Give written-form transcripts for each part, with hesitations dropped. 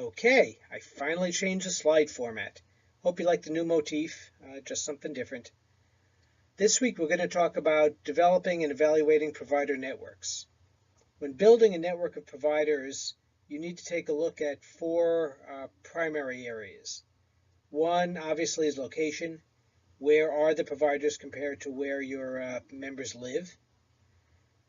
Okay, I finally changed the slide format. Hope you like the new motif, just something different. This week we're going to talk about developing and evaluating provider networks. When building a network of providers, you need to take a look at four primary areas. One, obviously, is location. Where are the providers compared to where your members live?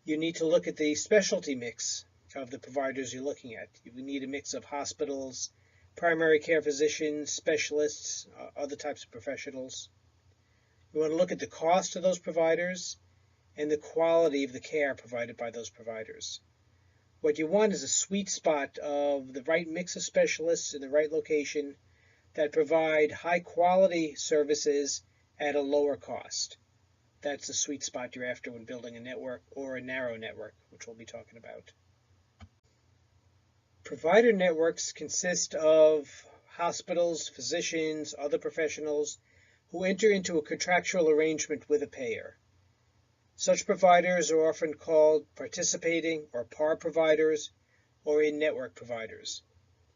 You need to look at the specialty mix of the providers you're looking at. We need a mix of hospitals, primary care physicians, specialists, other types of professionals. We want to look at the cost of those providers and the quality of the care provided by those providers. What you want is a sweet spot of the right mix of specialists in the right location that provide high quality services at a lower cost. That's the sweet spot you're after when building a network or a narrow network, which we'll be talking about. Provider networks consist of hospitals, physicians, other professionals who enter into a contractual arrangement with a payer. Such providers are often called participating or par providers or in-network providers.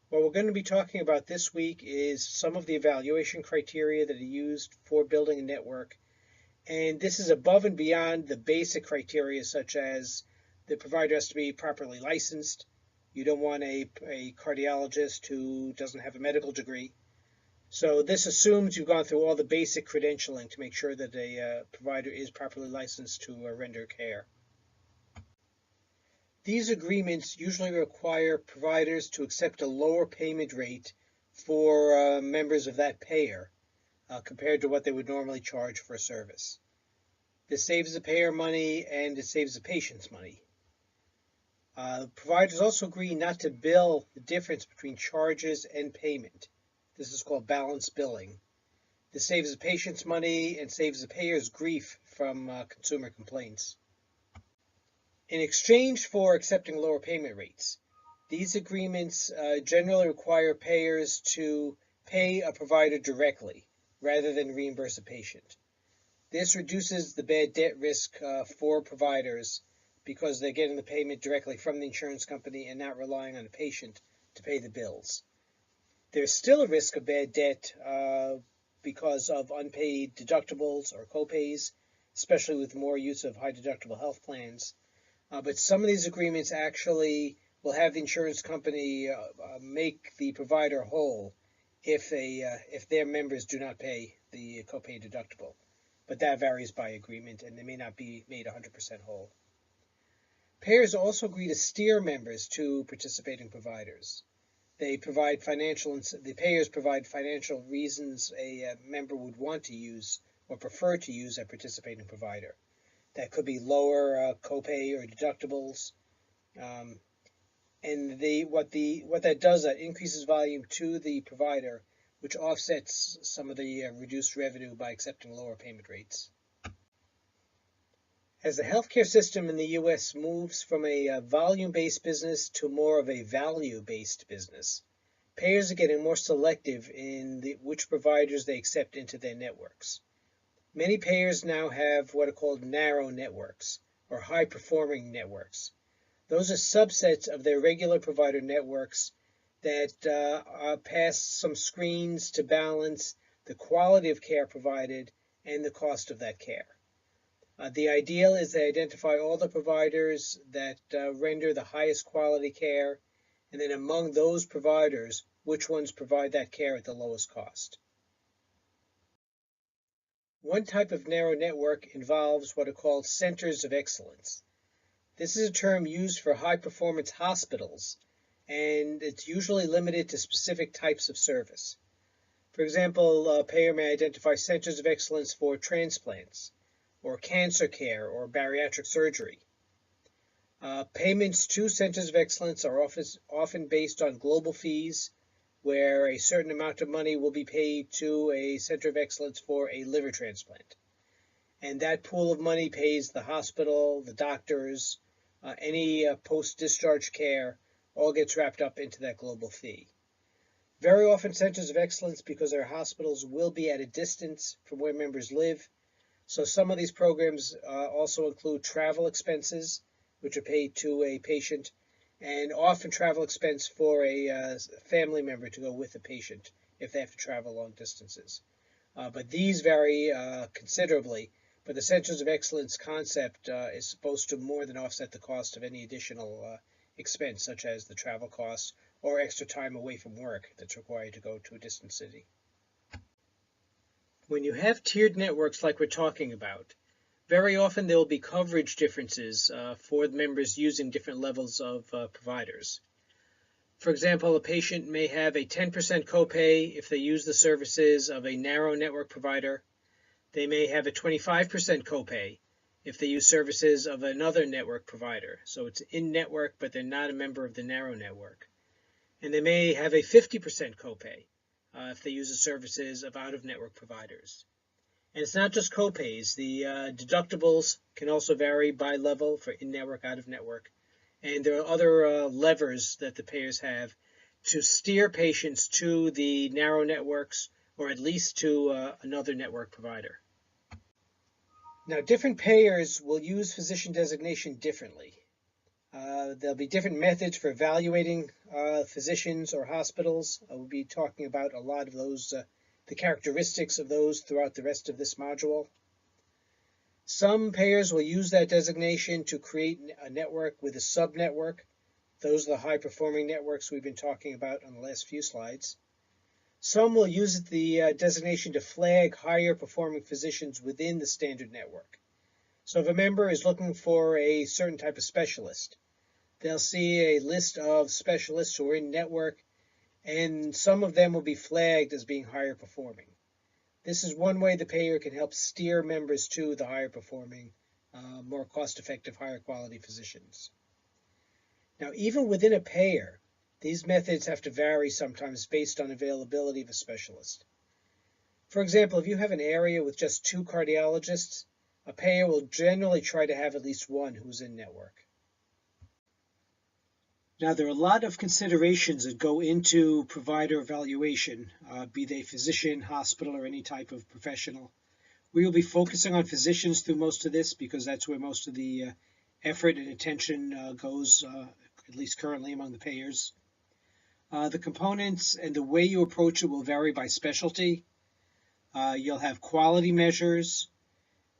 What we're going to be talking about this week is some of the evaluation criteria that are used for building a network. And this is above and beyond the basic criteria, such as the provider has to be properly licensed. You don't want a cardiologist who doesn't have a medical degree. So this assumes you've gone through all the basic credentialing to make sure that a provider is properly licensed to render care. These agreements usually require providers to accept a lower payment rate for members of that payer compared to what they would normally charge for a service. This saves the payer money and it saves the patient's money. Providers also agree not to bill the difference between charges and payment. This is called balance billing. This saves the patient's money and saves the payer's grief from consumer complaints. In exchange for accepting lower payment rates, these agreements generally require payers to pay a provider directly rather than reimburse a patient. This reduces the bad debt risk for providers because they're getting the payment directly from the insurance company and not relying on a patient to pay the bills. There's still a risk of bad debt because of unpaid deductibles or copays, especially with more use of high deductible health plans. But some of these agreements actually will have the insurance company make the provider whole if their members do not pay the copay deductible. But that varies by agreement, and they may not be made 100% whole. Payers also agree to steer members to participating providers. The payers provide financial reasons a member would want to use or prefer to use a participating provider. That could be lower copay or deductibles, and what that does, that increases volume to the provider, which offsets some of the reduced revenue by accepting lower payment rates. As the healthcare system in the U.S. moves from a volume-based business to more of a value-based business, payers are getting more selective in which providers they accept into their networks. Many payers now have what are called narrow networks or high-performing networks. Those are subsets of their regular provider networks that pass some screens to balance the quality of care provided and the cost of that care. The ideal is to identify all the providers that render the highest quality care, and then among those providers, which ones provide that care at the lowest cost. One type of narrow network involves what are called centers of excellence. This is a term used for high-performance hospitals, and it's usually limited to specific types of service. For example, a payer may identify centers of excellence for transplants, or cancer care, or bariatric surgery. Payments to centers of excellence are often based on global fees, where a certain amount of money will be paid to a center of excellence for a liver transplant. And that pool of money pays the hospital, the doctors, any post-discharge care, all gets wrapped up into that global fee. Very often centers of excellence, because their hospitals will be at a distance from where members live, so some of these programs also include travel expenses, which are paid to a patient, and often travel expense for a family member to go with the patient if they have to travel long distances. But these vary considerably. But the Centers of Excellence concept is supposed to more than offset the cost of any additional expense, such as the travel costs or extra time away from work that's required to go to a distant city. When you have tiered networks like we're talking about, very often there will be coverage differences for the members using different levels of providers. For example, a patient may have a 10% copay if they use the services of a narrow network provider. They may have a 25% copay if they use services of another network provider. So it's in-network, but they're not a member of the narrow network. And they may have a 50% copay if they use the services of out-of-network providers. And it's not just copays. The deductibles can also vary by level for in-network, out-of-network. And there are other levers that the payers have to steer patients to the narrow networks or at least to another network provider. Now, different payers will use physician designation differently. There'll be different methods for evaluating physicians or hospitals. We'll be talking about a lot of those, the characteristics of those throughout the rest of this module. Some payers will use that designation to create a network with a subnetwork. Those are the high-performing networks we've been talking about on the last few slides. Some will use the designation to flag higher performing physicians within the standard network. So if a member is looking for a certain type of specialist, they'll see a list of specialists who are in network, and some of them will be flagged as being higher performing. This is one way the payer can help steer members to the higher performing, more cost-effective, higher quality physicians. Now, even within a payer, these methods have to vary sometimes based on availability of a specialist. For example, if you have an area with just 2 cardiologists, a payer will generally try to have at least one who's in network. Now, there are a lot of considerations that go into provider evaluation, be they physician, hospital, or any type of professional. We will be focusing on physicians through most of this because that's where most of the effort and attention goes, at least currently among the payers. The components and the way you approach it will vary by specialty. You'll have quality measures.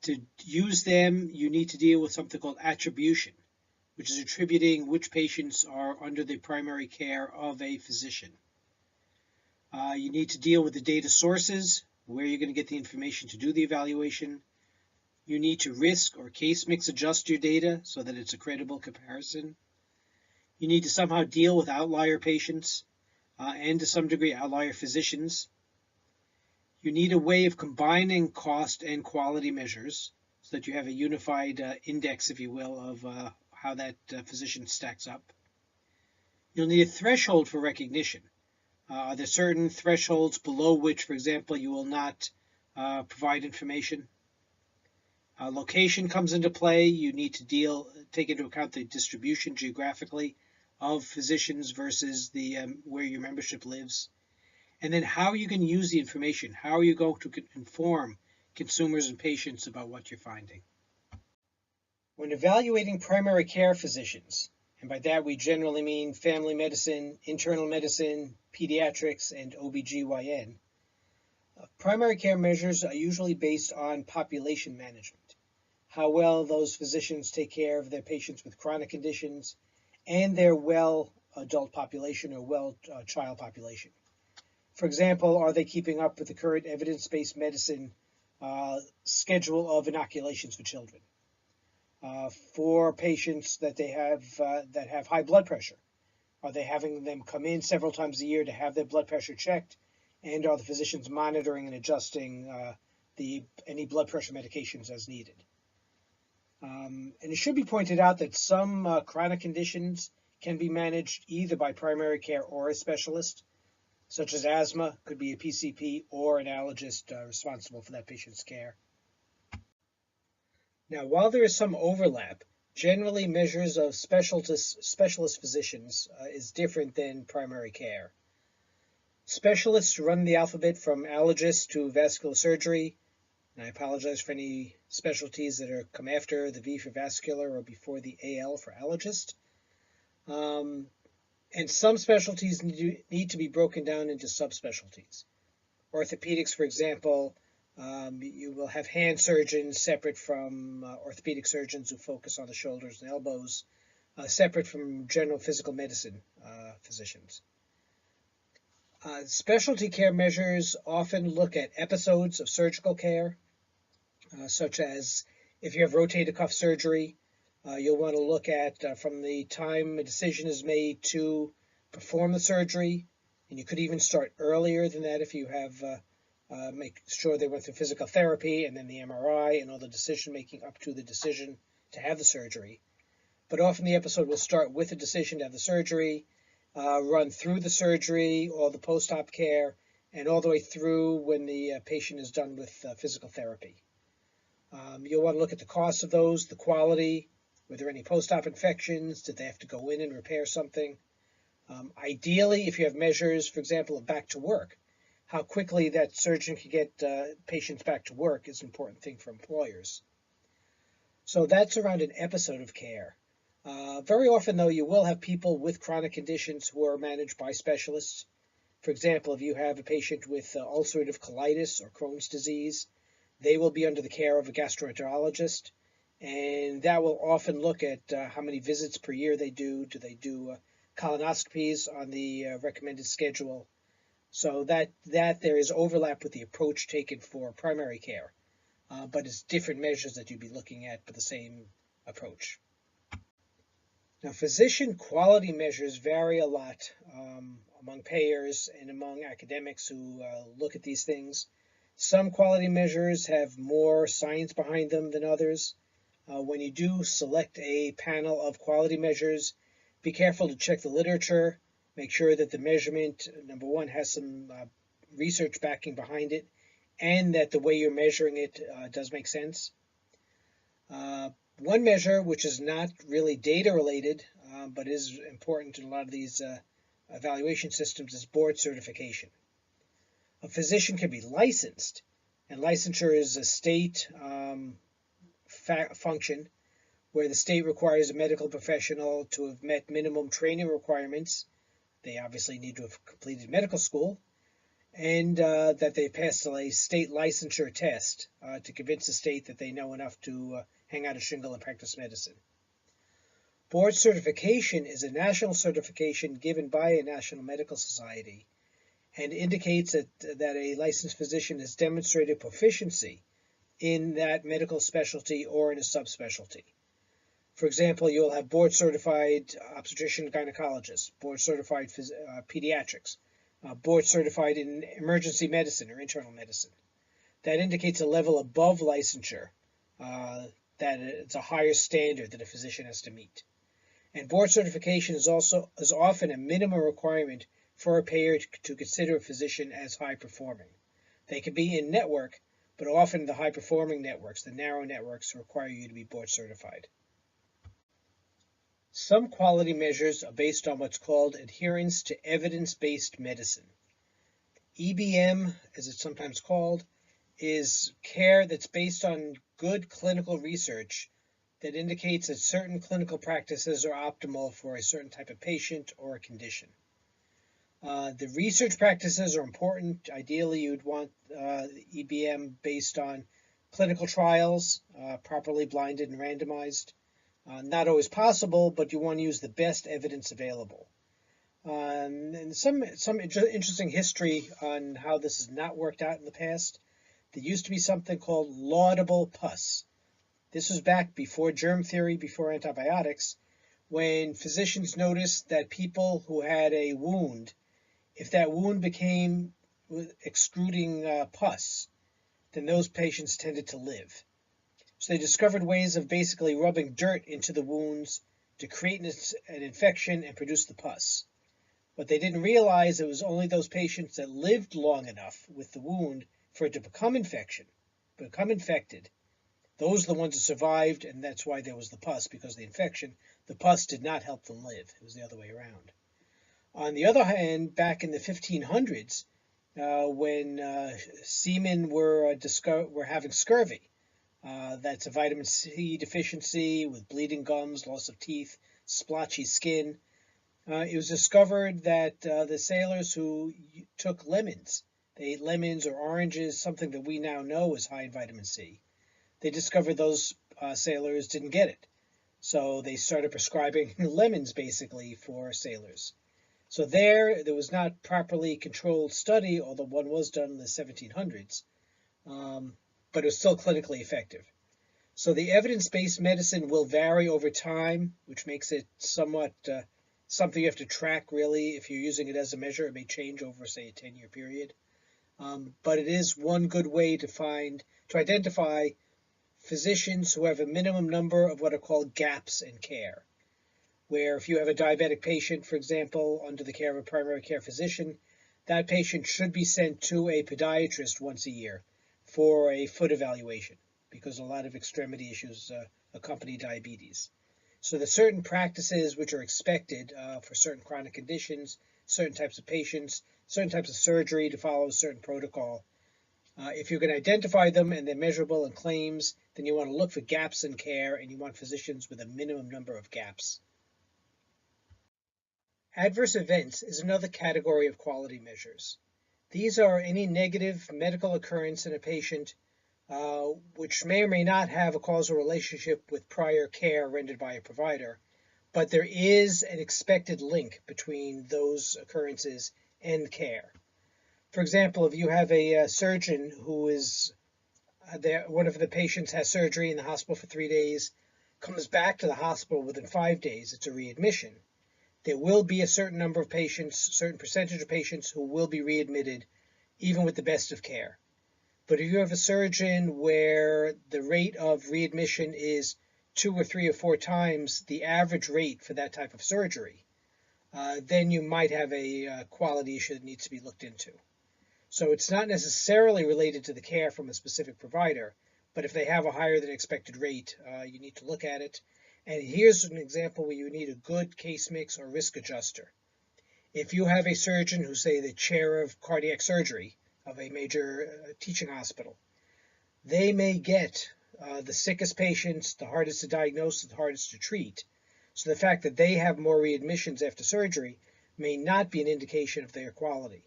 To use them, you need to deal with something called attribution, which is attributing which patients are under the primary care of a physician. You need to deal with the data sources, where you're going to get the information to do the evaluation. You need to risk or case mix adjust your data so that it's a credible comparison. You need to somehow deal with outlier patients and to some degree outlier physicians. You need a way of combining cost and quality measures so that you have a unified index, if you will, of how that physician stacks up. You'll need a threshold for recognition. Are there certain thresholds below which, for example, you will not provide information? Location comes into play. You need to take into account the distribution geographically of physicians versus the where your membership lives. And then how you can use the information. How are you going to inform consumers and patients about what you're finding? When evaluating primary care physicians, and by that we generally mean family medicine, internal medicine, pediatrics, and OBGYN, primary care measures are usually based on population management, how well those physicians take care of their patients with chronic conditions and their well adult population or well child population. For example, are they keeping up with the current evidence-based medicine schedule of inoculations for children? For patients that they have that have high blood pressure, are they having them come in several times a year to have their blood pressure checked? And are the physicians monitoring and adjusting any blood pressure medications as needed? And it should be pointed out that some chronic conditions can be managed either by primary care or a specialist, such as asthma, could be a PCP or an allergist responsible for that patient's care. Now, while there is some overlap, generally measures of specialist physicians is different than primary care. Specialists run the alphabet from allergist to vascular surgery, and I apologize for any specialties that come after the V for vascular or before the AL for allergist. And some specialties need to be broken down into subspecialties. Orthopedics, for example, you will have hand surgeons separate from orthopedic surgeons who focus on the shoulders and elbows, separate from general physical medicine physicians. Specialty care measures often look at episodes of surgical care, such as if you have rotator cuff surgery, you'll want to look at from the time a decision is made to perform the surgery, and you could even start earlier than that if you have make sure they went through physical therapy and then the MRI and all the decision making up to the decision to have the surgery. But often the episode will start with the decision to have the surgery, run through the surgery, all the post-op care, and all the way through when the patient is done with physical therapy. You'll want to look at the cost of those, the quality, were there any post-op infections, did they have to go in and repair something? Ideally, if you have measures, for example, of back to work, how quickly that surgeon can get patients back to work is an important thing for employers. So that's around an episode of care. Very often, though, you will have people with chronic conditions who are managed by specialists. For example, if you have a patient with ulcerative colitis or Crohn's disease, they will be under the care of a gastroenterologist, and that will often look at how many visits per year they do. Do they do colonoscopies on the recommended schedule? So that there is overlap with the approach taken for primary care, but it's different measures that you'd be looking at for the same approach. Now, physician quality measures vary a lot among payers and among academics who look at these things. Some quality measures have more science behind them than others. When you do select a panel of quality measures, be careful to check the literature, make sure that the measurement, number one, has some research backing behind it, and that the way you're measuring it does make sense. One measure, which is not really data related, but is important in a lot of these evaluation systems, is board certification. A physician can be licensed, and licensure is a state function where the state requires a medical professional to have met minimum training requirements. They obviously need to have completed medical school, and that they passed a state licensure test to convince the state that they know enough to hang out a shingle and practice medicine. Board certification is a national certification given by a national medical society and indicates that a licensed physician has demonstrated proficiency in that medical specialty or in a subspecialty. For example, you'll have board certified obstetrician gynecologist, board certified pediatrics, board certified in emergency medicine or internal medicine. That indicates a level above licensure, that it's a higher standard that a physician has to meet. And board certification is often a minimum requirement for a payer to consider a physician as high performing. They can be in network, but often the high performing networks, the narrow networks, require you to be board certified. Some quality measures are based on what's called adherence to evidence-based medicine. EBM, as it's sometimes called, is care that's based on good clinical research that indicates that certain clinical practices are optimal for a certain type of patient or a condition. The research practices are important. Ideally, you'd want EBM based on clinical trials, properly blinded and randomized. Not always possible, but you want to use the best evidence available. And some interesting history on how this has not worked out in the past. There used to be something called laudable pus. This was back before germ theory, before antibiotics, when physicians noticed that people who had a wound, if that wound became extruding pus, then those patients tended to live. So they discovered ways of basically rubbing dirt into the wounds to create an infection and produce the pus. What they didn't realize, it was only those patients that lived long enough with the wound for it to become infected. Those are the ones that survived, and that's why there was the pus, because of the infection. The pus did not help them live. It was the other way around. On the other hand, back in the 1500s, when seamen were having scurvy, that's a vitamin C deficiency with bleeding gums, loss of teeth, splotchy skin. It was discovered that the sailors who took lemons, they ate lemons or oranges, something that we now know is high in vitamin C. They discovered those sailors didn't get it. So they started prescribing lemons basically for sailors. So there was not properly controlled study, although one was done in the 1700s, but it was still clinically effective. So the evidence-based medicine will vary over time, which makes it somewhat something you have to track really. If you're using it as a measure, it may change over, say, a 10-year period. But it is one good way to identify physicians who have a minimum number of what are called gaps in care, where if you have a diabetic patient, for example, under the care of a primary care physician, that patient should be sent to a podiatrist once a year for a foot evaluation, because a lot of extremity issues accompany diabetes. So there's certain practices which are expected for certain chronic conditions, certain types of patients, certain types of surgery to follow a certain protocol. If you can identify them and they're measurable in claims, then you want to look for gaps in care, and you want physicians with a minimum number of gaps. Adverse events is another category of quality measures. These are any negative medical occurrence in a patient which may or may not have a causal relationship with prior care rendered by a provider, but there is an expected link between those occurrences and care. For example, if you have a surgeon who is one of the patients has surgery in the hospital for 3 days, comes back to the hospital within 5 days, it's a readmission. There will be a certain number of patients, certain percentage of patients who will be readmitted even with the best of care. But if you have a surgeon where the rate of readmission is 2 or 3 or 4 times the average rate for that type of surgery, then you might have a quality issue that needs to be looked into. So it's not necessarily related to the care from a specific provider, but if they have a higher than expected rate, you need to look at it. And here's an example where you need a good case mix or risk adjuster. If you have a surgeon who's, say, the chair of cardiac surgery of a major teaching hospital, they may get the sickest patients, the hardest to diagnose, the hardest to treat. So the fact that they have more readmissions after surgery may not be an indication of their quality.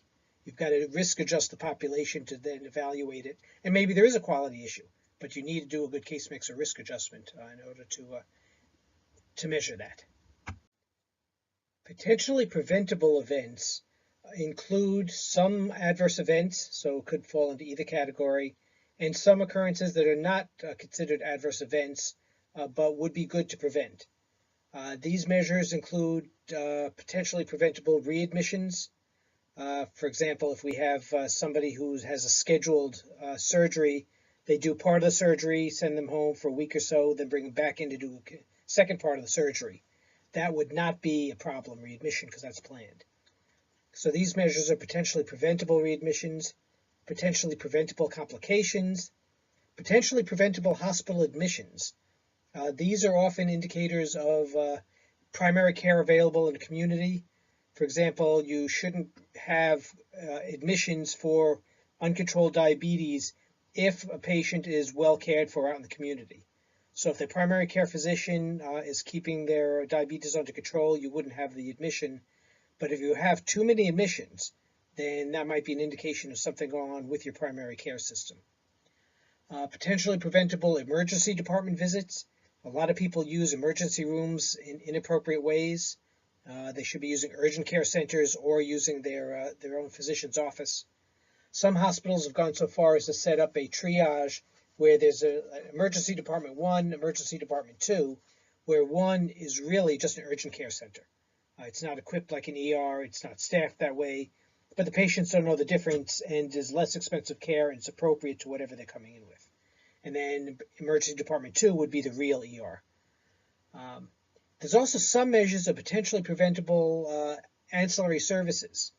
You've got to risk adjust the population to then evaluate it. And maybe there is a quality issue, but you need to do a good case mix or risk adjustment in order to measure that. Potentially preventable events include some adverse events, so could fall into either category, and some occurrences that are not considered adverse events, but would be good to prevent. These measures include potentially preventable readmissions. For example, if we have somebody who has a scheduled surgery, they do part of the surgery, send them home for a week or so, then bring them back in to do a second part of the surgery. That would not be a problem, readmission, because that's planned. So these measures are potentially preventable readmissions, potentially preventable complications, potentially preventable hospital admissions. These are often indicators of primary care available in the community. For example, you shouldn't have admissions for uncontrolled diabetes if a patient is well cared for out in the community. So if the primary care physician is keeping their diabetes under control, you wouldn't have the admission. But if you have too many admissions, then that might be an indication of something going on with your primary care system. Potentially preventable emergency department visits. A lot of people use emergency rooms in inappropriate ways. They should be using urgent care centers or using their own physician's office. Some hospitals have gone so far as to set up a triage where there's an emergency department 1, emergency department 2, where 1 is really just an urgent care center. It's not equipped like an ER, it's not staffed that way, but the patients don't know the difference and is less expensive care and it's appropriate to whatever they're coming in with. And then emergency department 2 would be the real ER. There's also some measures of potentially preventable ancillary services.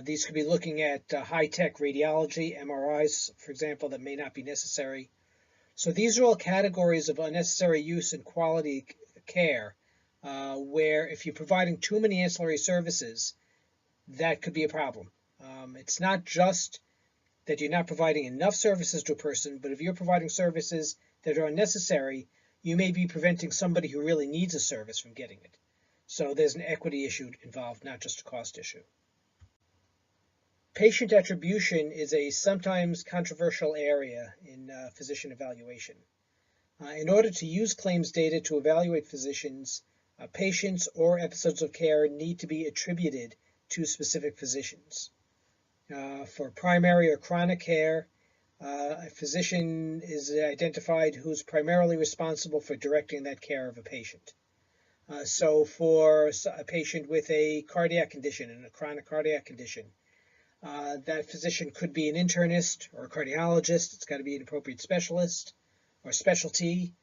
These could be looking at high-tech radiology, MRIs, for example, that may not be necessary. So these are all categories of unnecessary use and quality care, where if you're providing too many ancillary services, that could be a problem. It's not just that you're not providing enough services to a person, but if you're providing services that are unnecessary, you may be preventing somebody who really needs a service from getting it. So there's an equity issue involved, not just a cost issue. Patient attribution is a sometimes controversial area in physician evaluation. In order to use claims data to evaluate physicians, patients or episodes of care need to be attributed to specific physicians. For primary or chronic care, a physician is identified who's primarily responsible for directing that care of a patient. So for a patient with a cardiac condition and a chronic cardiac condition, that physician could be an internist or a cardiologist. It's got to be an appropriate specialist or specialty,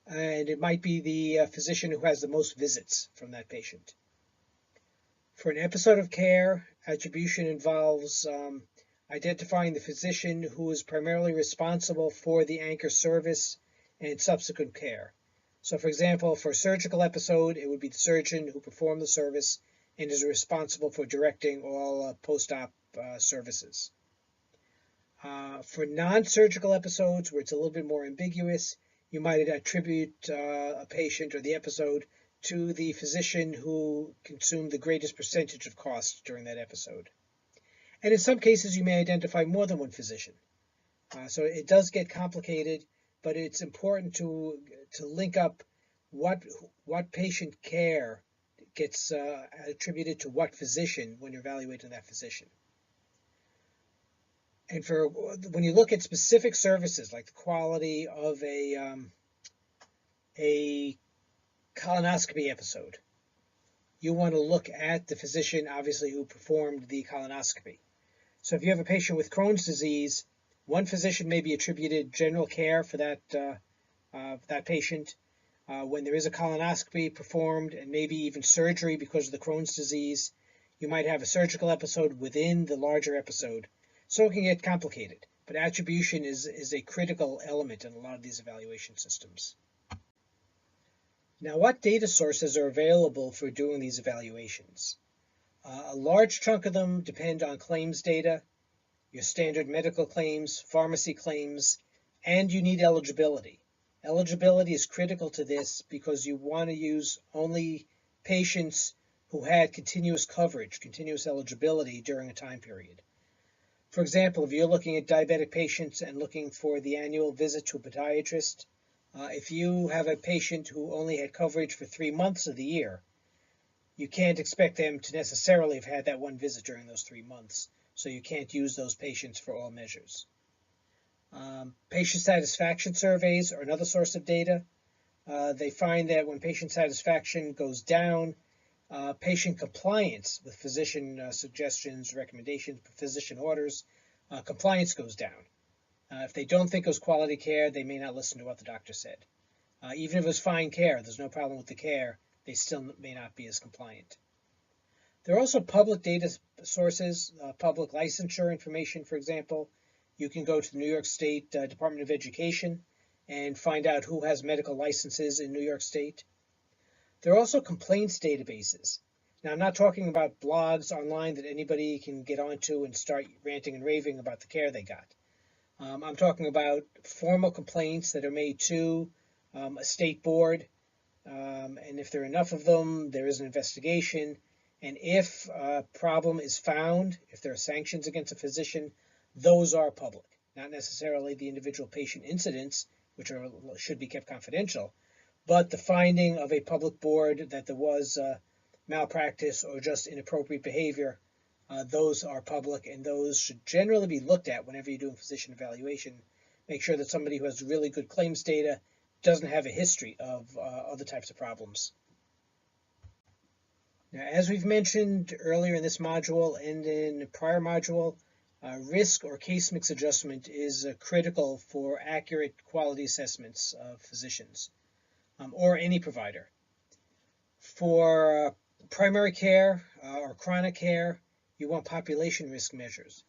and it might be the physician who has the most visits from that patient. For an episode of care, attribution involves identifying the physician who is primarily responsible for the anchor service and subsequent care. So for example, for a surgical episode, it would be the surgeon who performed the service and is responsible for directing all post-op services. For non-surgical episodes, where it's a little bit more ambiguous, you might attribute a patient or the episode to the physician who consumed the greatest percentage of costs during that episode. And in some cases, you may identify more than one physician. So it does get complicated, but it's important to link up what patient care gets attributed to what physician when you're evaluating that physician. And for when you look at specific services, like the quality of a colonoscopy episode, you want to look at the physician, obviously, who performed the colonoscopy. So if you have a patient with Crohn's disease, one physician may be attributed general care for that patient. When there is a colonoscopy performed and maybe even surgery because of the Crohn's disease, you might have a surgical episode within the larger episode. So it can get complicated, but attribution is a critical element in a lot of these evaluation systems. Now, what data sources are available for doing these evaluations? A large chunk of them depend on claims data, your standard medical claims, pharmacy claims, and you need eligibility. Eligibility is critical to this because you want to use only patients who had continuous coverage, continuous eligibility during a time period. For example, if you're looking at diabetic patients and looking for the annual visit to a podiatrist, if you have a patient who only had coverage for 3 months of the year, you can't expect them to necessarily have had that one visit during those 3 months, so you can't use those patients for all measures. Patient satisfaction surveys are another source of data. They find that when patient satisfaction goes down, patient compliance with physician suggestions, recommendations, physician orders, compliance goes down. If they don't think it was quality care, they may not listen to what the doctor said. Even if it was fine care, there's no problem with the care, they still may not be as compliant. There are also public data sources, public licensure information, for example. You can go to the New York State Department of Education and find out who has medical licenses in New York State. There are also complaints databases. Now, I'm not talking about blogs online that anybody can get onto and start ranting and raving about the care they got. I'm talking about formal complaints that are made to a state board, and if there are enough of them, there is an investigation, and if a problem is found, if there are sanctions against a physician, those are public, not necessarily the individual patient incidents, which should be kept confidential, but the finding of a public board that there was malpractice or just inappropriate behavior, those are public, and those should generally be looked at whenever you're doing physician evaluation. Make sure that somebody who has really good claims data doesn't have a history of other types of problems. Now, as we've mentioned earlier in this module and in a prior module, risk or case mix adjustment is critical for accurate quality assessments of physicians or any provider. For primary care or chronic care, you want population risk measures.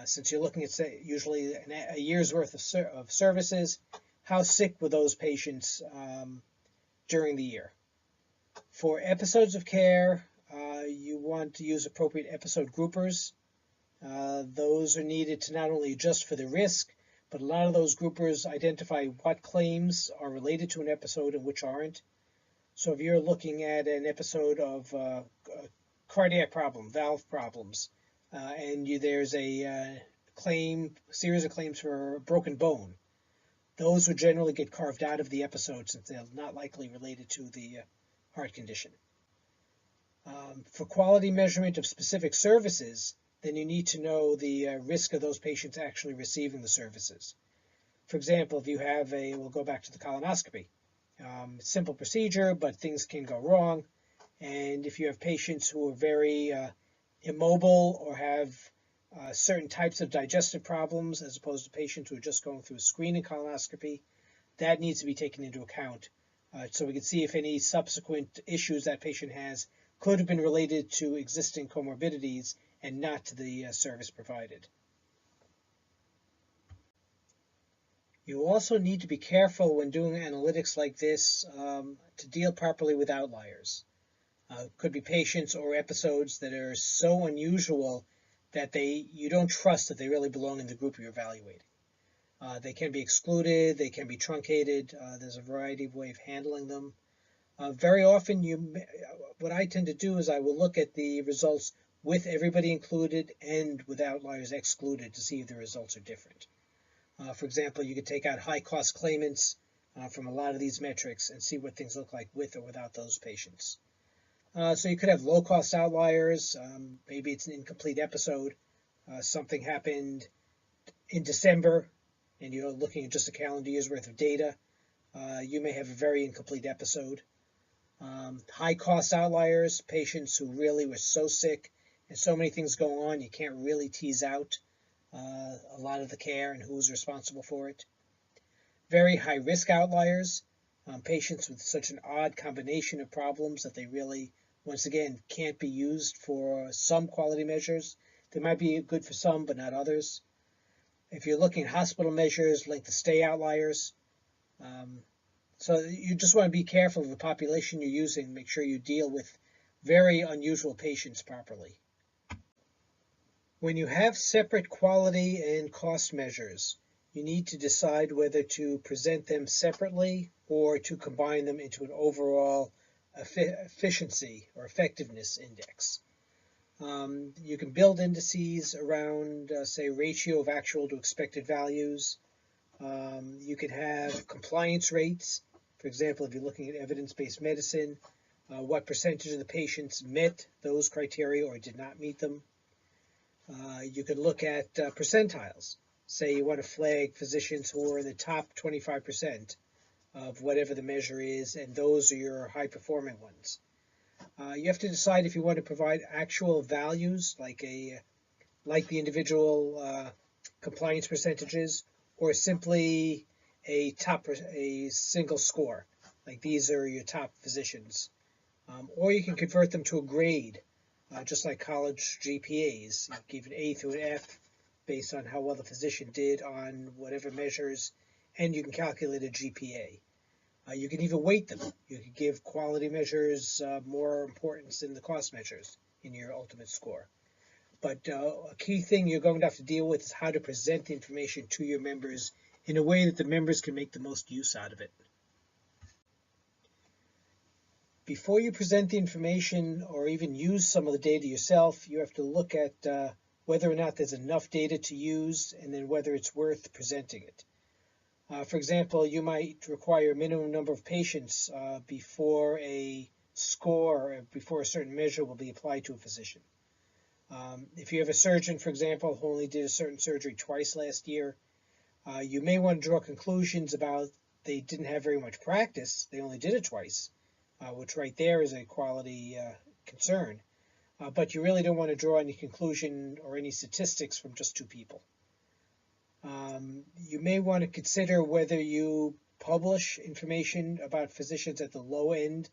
Since you're looking at, say, usually a year's worth of services, how sick were those patients during the year? For episodes of care, you want to use appropriate episode groupers. Those are needed to not only adjust for the risk, but a lot of those groupers identify what claims are related to an episode and which aren't. So if you're looking at an episode of cardiac problem, valve problems, and there's a series of claims for a broken bone, those would generally get carved out of the episode since they're not likely related to the heart condition. For quality measurement of specific services, then you need to know the risk of those patients actually receiving the services. For example, if you have we'll go back to the colonoscopy. Simple procedure, but things can go wrong. And if you have patients who are very immobile or have certain types of digestive problems, as opposed to patients who are just going through a screening colonoscopy, that needs to be taken into account so we can see if any subsequent issues that patient has could have been related to existing comorbidities and not to the service provided. You also need to be careful when doing analytics like this to deal properly with outliers. Could be patients or episodes that are so unusual that you don't trust that they really belong in the group you're evaluating. They can be excluded, they can be truncated, there's a variety of ways of handling them. Very often, what I tend to do is I will look at the results with everybody included and with outliers excluded to see if the results are different. For example, you could take out high-cost claimants from a lot of these metrics and see what things look like with or without those patients. So you could have low-cost outliers. Maybe it's an incomplete episode. Something happened in December, and you're looking at just a calendar year's worth of data. You may have a very incomplete episode. High-cost outliers, patients who really were so sick and so many things going on, you can't really tease out a lot of the care and who's responsible for it. Very high-risk outliers, patients with such an odd combination of problems that they really, once again, can't be used for some quality measures. They might be good for some, but not others. If you're looking at hospital measures, length of stay outliers. So you just want to be careful of the population you're using. Make sure you deal with very unusual patients properly. When you have separate quality and cost measures, you need to decide whether to present them separately or to combine them into an overall efficiency or effectiveness index. You can build indices around, say, ratio of actual to expected values. You can have compliance rates. For example, if you're looking at evidence-based medicine, what percentage of the patients met those criteria or did not meet them. You could look at percentiles. Say you want to flag physicians who are in the top 25% of whatever the measure is, and those are your high-performing ones. You have to decide if you want to provide actual values, like the individual compliance percentages, or simply a single score, like these are your top physicians. Or you can convert them to a grade, just like college GPAs. You give an A through an F based on how well the physician did on whatever measures, and you can calculate a GPA. You can even weight them. You can give quality measures more importance than the cost measures in your ultimate score. But a key thing you're going to have to deal with is how to present the information to your members in a way that the members can make the most use out of it. Before you present the information or even use some of the data yourself, you have to look at whether or not there's enough data to use and then whether it's worth presenting it. For example, you might require a minimum number of patients before a score, or before a certain measure will be applied to a physician. If you have a surgeon, for example, who only did a certain surgery twice last year, you may want to draw conclusions about they didn't have very much practice, they only did it twice, which right there is a quality concern. But you really don't want to draw any conclusion or any statistics from just 2 people. You may want to consider whether you publish information about physicians at the low end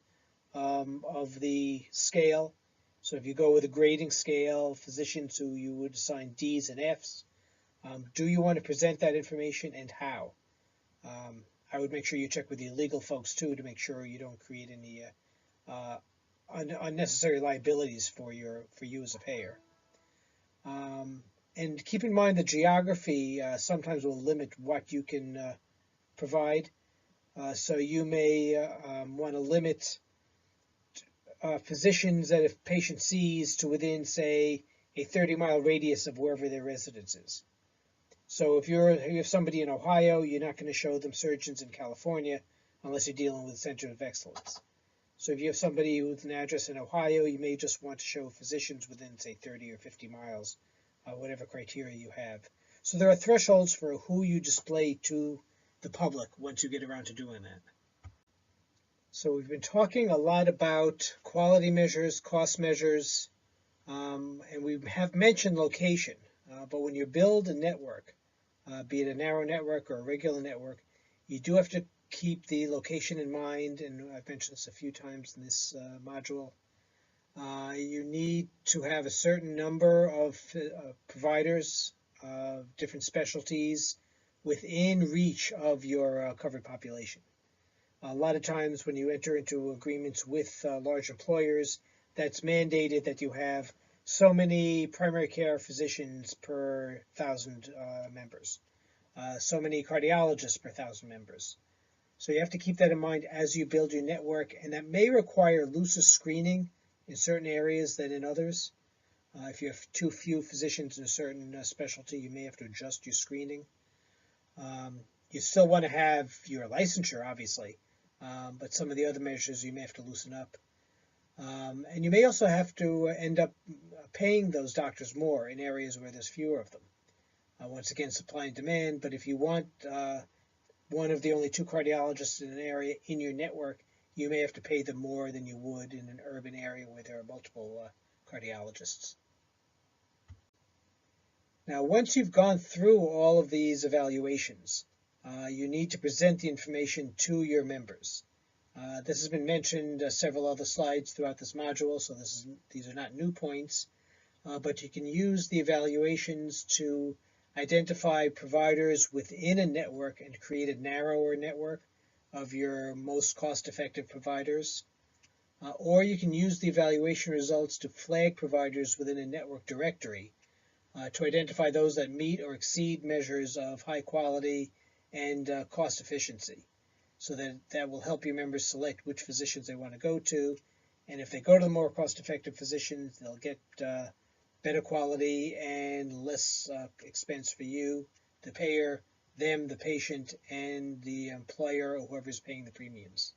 of the scale. So if you go with a grading scale, physicians who you would assign Ds and Fs, do you want to present that information and how? I would make sure you check with the legal folks too to make sure you don't create any unnecessary liabilities for you as a payer. And keep in mind the geography sometimes will limit what you can provide. So you may want to limit physicians that a patient sees to within, say, a 30-mile radius of wherever their residence is. So if you have somebody in Ohio, you're not going to show them surgeons in California unless you're dealing with Center of Excellence. So if you have somebody with an address in Ohio, you may just want to show physicians within, say, 30 or 50 miles, whatever criteria you have. So there are thresholds for who you display to the public once you get around to doing that. So we've been talking a lot about quality measures, cost measures, and we have mentioned location. But when you build a network, be it a narrow network or a regular network, you do have to keep the location in mind, and I've mentioned this a few times in this module. You need to have a certain number of providers, different specialties within reach of your covered population. A lot of times when you enter into agreements with large employers, that's mandated that you have so many primary care physicians per 1,000 members, so many cardiologists per 1,000 members. So you have to keep that in mind as you build your network, and that may require looser screening in certain areas than in others. If you have too few physicians in a certain specialty, you may have to adjust your screening. You still want to have your licensure, obviously, but some of the other measures you may have to loosen up. And you may also have to end up paying those doctors more in areas where there's fewer of them. Once again, supply and demand, but if you want one of the only 2 cardiologists in an area in your network, you may have to pay them more than you would in an urban area where there are multiple cardiologists. Now, once you've gone through all of these evaluations, you need to present the information to your members. This has been mentioned several other slides throughout this module, so these are not new points, but you can use the evaluations to identify providers within a network and create a narrower network of your most cost-effective providers. Or you can use the evaluation results to flag providers within a network directory to identify those that meet or exceed measures of high quality and cost efficiency. So that will help your members select which physicians they want to go to. And if they go to the more cost-effective physicians, they'll get better quality and less expense for you, the payer, them, the patient, and the employer or whoever's paying the premiums.